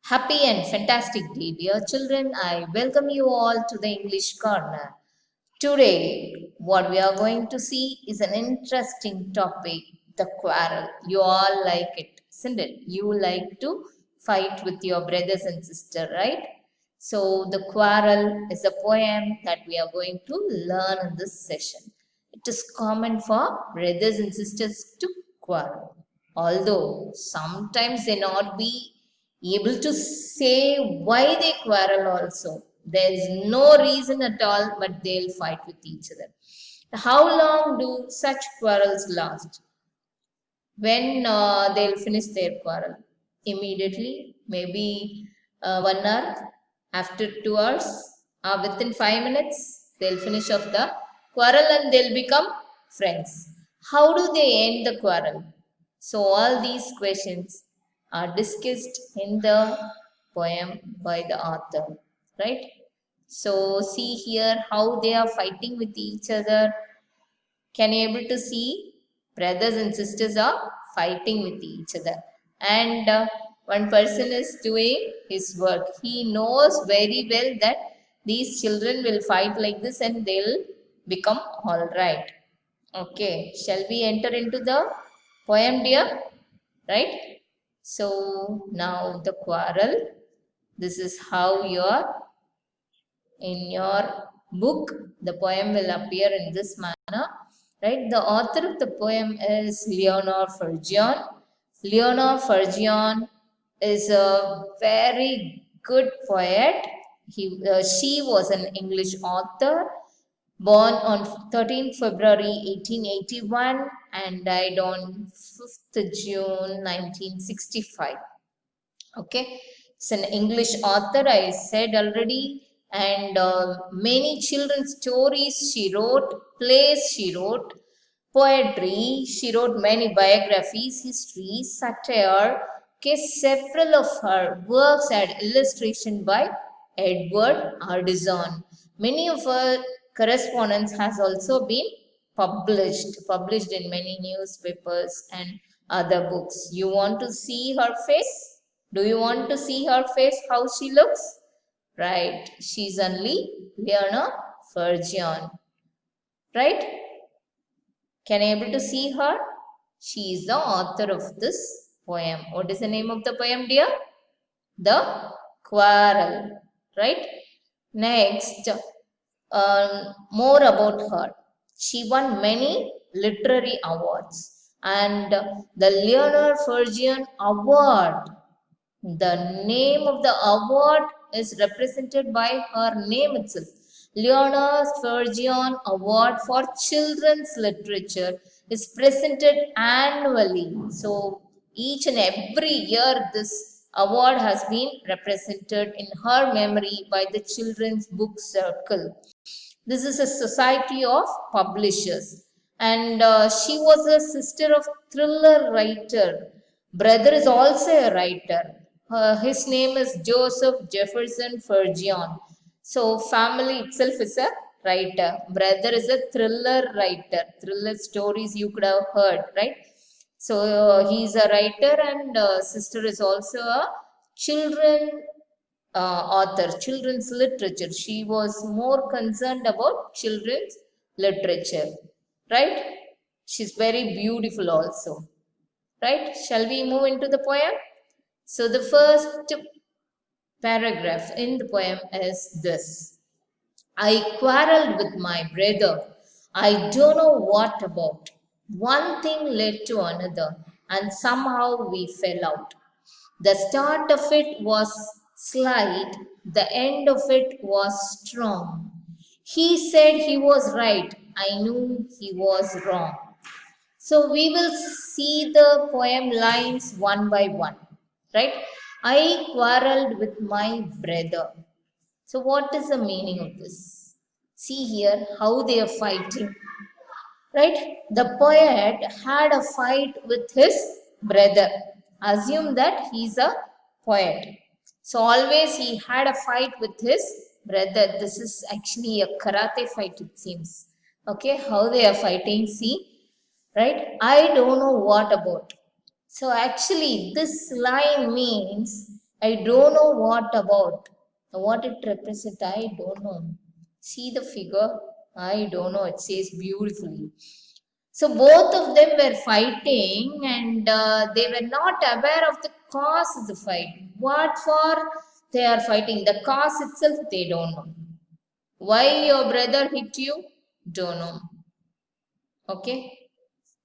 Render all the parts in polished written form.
Happy and fantastic day, dear children. I welcome you all to the English Corner. Today, what we are going to see is an interesting topic, the quarrel. You all like it, isn't it? You like to fight with your brothers and sisters, right? So, the quarrel is a poem that we are going to learn in this session. It is common for brothers and sisters to quarrel, although sometimes they not be able to say why they quarrel also. There is no reason at all, but they'll fight with each other. How long do such quarrels last? When they'll finish their quarrel? Immediately, maybe 1 hour, after 2 hours, or within 5 minutes, they'll finish off the quarrel and they'll become friends. How do they end the quarrel? So, all these questions are discussed in the poem by the author, right? So, see here how they are fighting with each other. Can you able to see brothers and sisters are fighting with each other, and one person is doing his work. He knows very well that these children will fight like this and they'll become all right. Okay, shall we enter into the poem, dear? Right? So now the quarrel. This is how in your book the poem will appear in this manner, right? The author of the poem is Leonor Fergion. Leonor Fergion is a very good poet. She was an English author, born on 13th February 1881 and died on 5th June 1965. Okay, it's an English author, I said already, and many children's stories she wrote, plays she wrote, poetry, she wrote many biographies, histories, satire. Okay, several of her works had illustration by Edward Ardisson. Many of her correspondence has also been published in many newspapers and other books. You want to see her face? Do you want to see her face, how she looks? Right, she's only Leonor Fergion. Right? Can you able to see her? She is the author of this poem. What is the name of the poem, dear? The Quarrel. Right? Next, more about her. She won many literary awards, and the Leonor Fergion Award, the name of the award is represented by her name itself. Leonor Fergion Award for Children's Literature is presented annually. So each and every year this award has been represented in her memory by the Children's Book Circle. This is a society of publishers, and she was a sister of thriller writer. Brother is also a writer. His name is Joseph Jefferson Fergion. So family itself is a writer. Brother is a thriller writer. Thriller stories you could have heard, right? So he is a writer, and sister is also a children author, children's literature. She was more concerned about children's literature, right? She's very beautiful also, right? Shall we move into the poem? So the first paragraph in the poem is this. I quarreled with my brother. I don't know what about. One thing led to another, and somehow we fell out. The start of it was slight, the end of it was strong. He said he was right. I knew he was wrong. So we will see the poem lines one by one, right? I quarreled with my brother. So what is the meaning of this? See here how they are fighting, right? The poet had a fight with his brother. Assume that he's a poet. So always he had a fight with his brother. This is actually a karate fight, it seems. Okay, how they are fighting, see, right? I don't know what about. So actually this line means I don't know what about. What it represents, I don't know. See the figure? I don't know. It says beautifully. So both of them were fighting and they were not aware of the cause of the fight. What for they are fighting? The cause itself they don't know. Why your brother hit you? Don't know. Okay.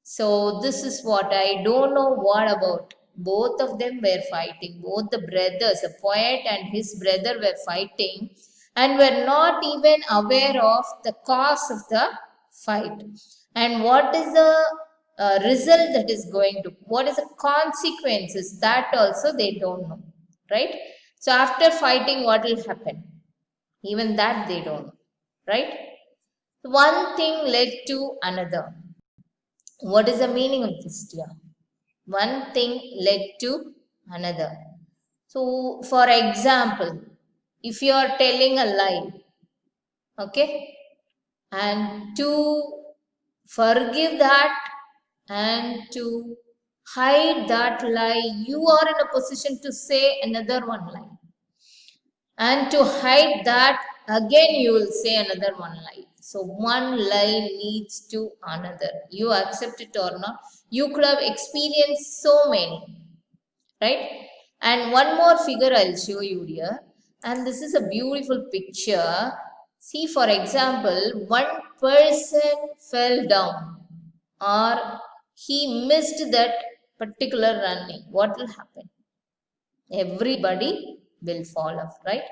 So this is what I don't know what about. Both of them were fighting. Both the brothers, the poet and his brother were fighting and were not even aware of the cause of the fight. And what is the result that is going to, what is the consequences, that also they don't know. Right? So after fighting, what will happen? Even that they don't know. Right? One thing led to another. What is the meaning of this, dear? One thing led to another. So, for example, if you are telling a lie, okay, and to forgive that and to hide that lie, you are in a position to say another one lie. And to hide that, again you will say another one lie. So one lie leads to another. You accept it or not. You could have experienced so many, right? And one more figure I'll show you here. And this is a beautiful picture. See, for example, one person fell down or he missed that particular running. What will happen? Everybody will fall off, right?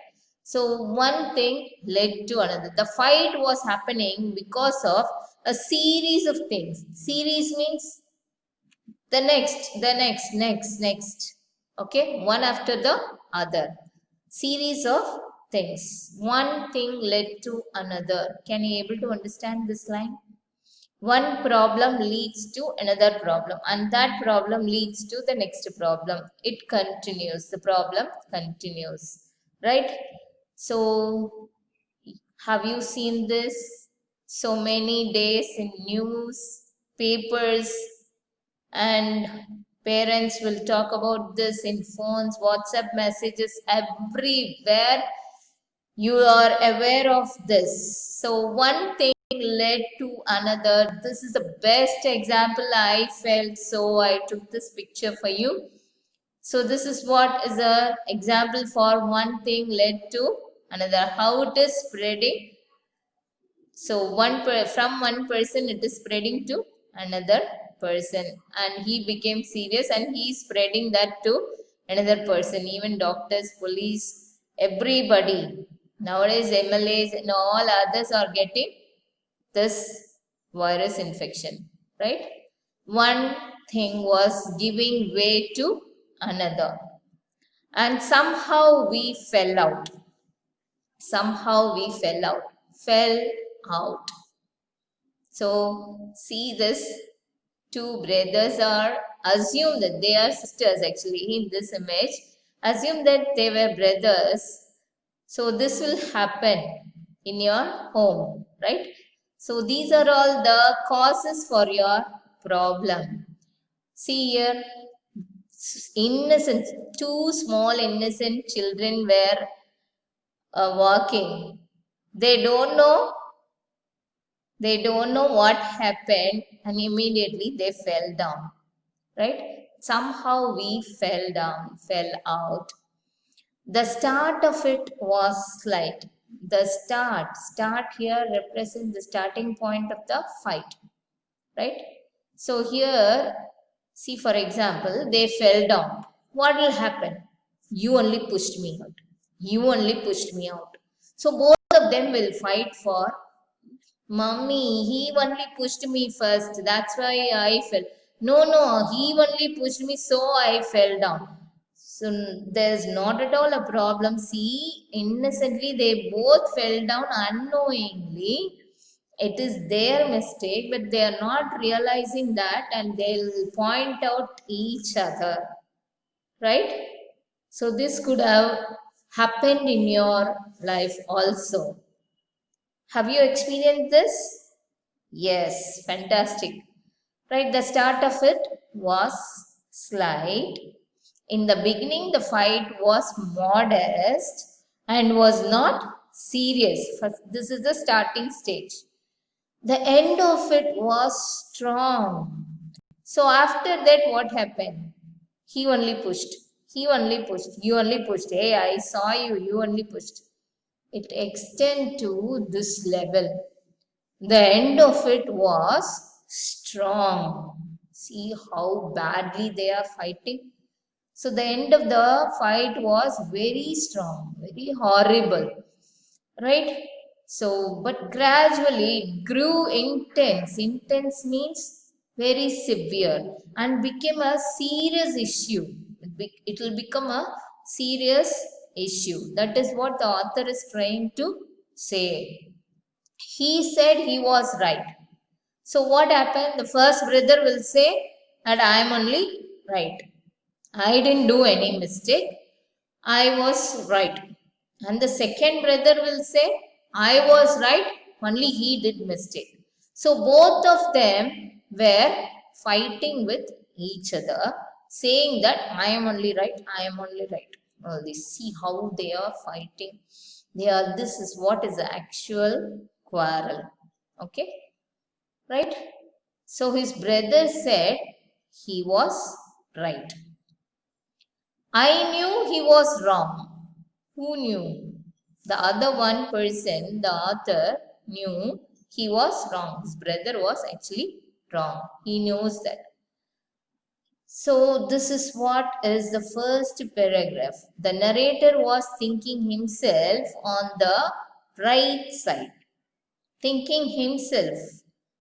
So one thing led to another. The fight was happening because of a series of things. Series means the next. Okay, one after the other. Series of things. One thing led to another. Can you able to understand this line? One problem leads to another problem, and that problem leads to the next problem. It continues, the problem continues, right? So have you seen this so many days in news, papers, and parents will talk about this in phones, WhatsApp messages, everywhere you are aware of this. So one thing led to another. This is the best example I felt, so I took this picture for you. So this is what is a example for one thing led to another, how it is spreading. So from one person it is spreading to another person, and he became serious and he is spreading that to another person. Even doctors, police, everybody nowadays, MLAs and all others are getting this virus infection, right? One thing was giving way to another, and somehow we fell out. Somehow we fell out. So see this, two brothers are assume that they are sisters actually in this image. Assume that they were brothers. So this will happen in your home, right? So these are all the causes for your problem. See here, innocent, two small innocent children were walking. They don't know what happened, and immediately they fell down, right? Somehow we fell out. The start of it was slight. The start here represents the starting point of the fight, right? So here, see, for example, they fell down. What will happen? You only pushed me out. So both of them will fight for, Mummy, he only pushed me first. That's why I fell. No, he only pushed me, so I fell down. So there's not at all a problem. See, innocently, they both fell down unknowingly. It is their mistake, but they are not realizing that, and they'll point out each other. Right? So this could have happened in your life also. Have you experienced this? Yes, fantastic. Right, the start of it was slight. In the beginning, the fight was modest and was not serious. This is the starting stage. The end of it was strong. So after that, what happened? He only pushed. He only pushed. You only pushed. Hey, I saw you. You only pushed. It extended to this level. The end of it was strong. See how badly they are fighting. So the end of the fight was very strong, very horrible, right? So, but gradually it grew intense. Intense means very severe and became a serious issue. It will become a serious issue. That is what the author is trying to say. He said he was right. So what happened? The first brother will say that I am only right. I didn't do any mistake. I was right. And the second brother will say, I was right, only he did mistake. So both of them were fighting with each other, saying that I am only right, I am only right. They see how they are fighting. This is what is the actual quarrel. Okay, right? So his brother said he was right. I knew he was wrong. Who knew? The other one person, the author, knew he was wrong. His brother was actually wrong. He knows that. So, this is what is the first paragraph. The narrator was thinking himself on the right side. Thinking himself.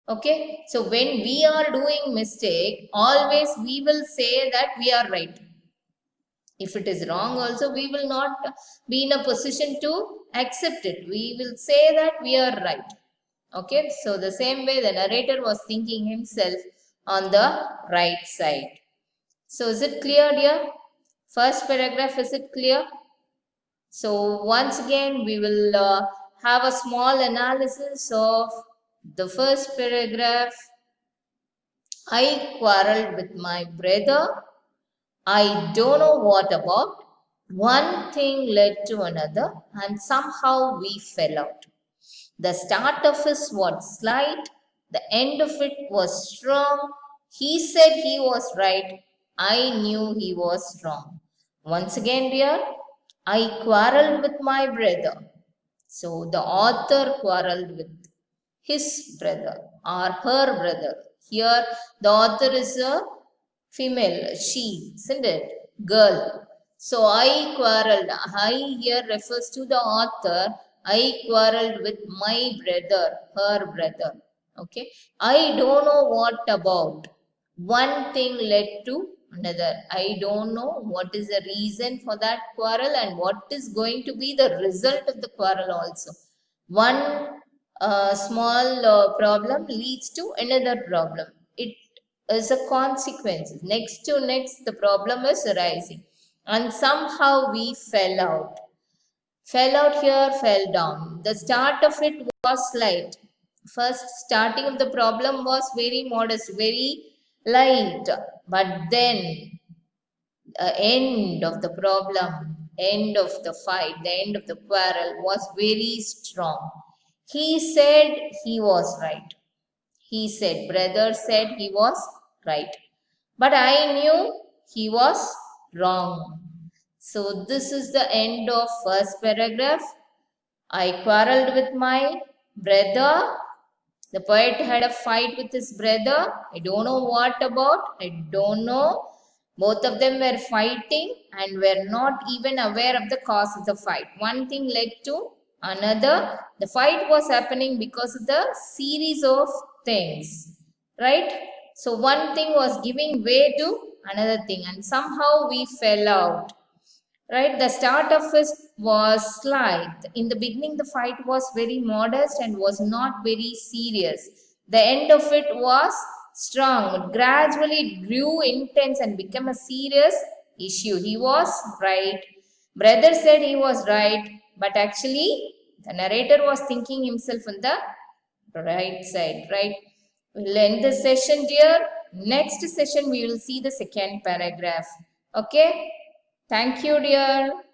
Okay. So, when we are doing mistake, always we will say that we are right. If it is wrong also, we will not be in a position to accept it. We will say that we are right. Okay, so the same way the narrator was thinking himself on the right side. So is it clear, dear? First paragraph, is it clear? So once again, we will have a small analysis of the first paragraph. I quarreled with my brother. I don't know what about. One thing led to another, and somehow we fell out. The start of it was slight, the end of it was strong. He said he was right. I knew he was wrong. Once again, dear, I quarreled with my brother. So the author quarreled with his brother or her brother. Here, the author is a female, she, isn't it? Girl. So I quarreled. I here refers to the author. I quarreled with my brother, her brother. Okay. I don't know what about. One thing led to another. I don't know what is the reason for that quarrel and what is going to be the result of the quarrel also. One small problem leads to another problem. It is a consequence. Next to next, the problem is arising. And somehow we fell out. Fell out here, fell down. The start of it was slight. First, starting of the problem was very modest, very light. But then, the end of the problem, end of the fight, the end of the quarrel was very strong. He said he was right. He said, brother said he was right. But I knew he was wrong. So this is the end of first paragraph. I quarreled with my brother. The poet had a fight with his brother. I don't know what about. I don't know. Both of them were fighting and were not even aware of the cause of the fight. One thing led to another. The fight was happening because of the series of things. Right? So one thing was giving way to another thing, and somehow we fell out. Right, the start of it was slight. In the beginning, the fight was very modest and was not very serious. The end of it was strong, but gradually it grew intense and became a serious issue. He was right. Brother said he was right, but actually, the narrator was thinking himself on the right side. Right. We'll end the session, dear. Next session, we will see the second paragraph. Okay. Thank you, dear.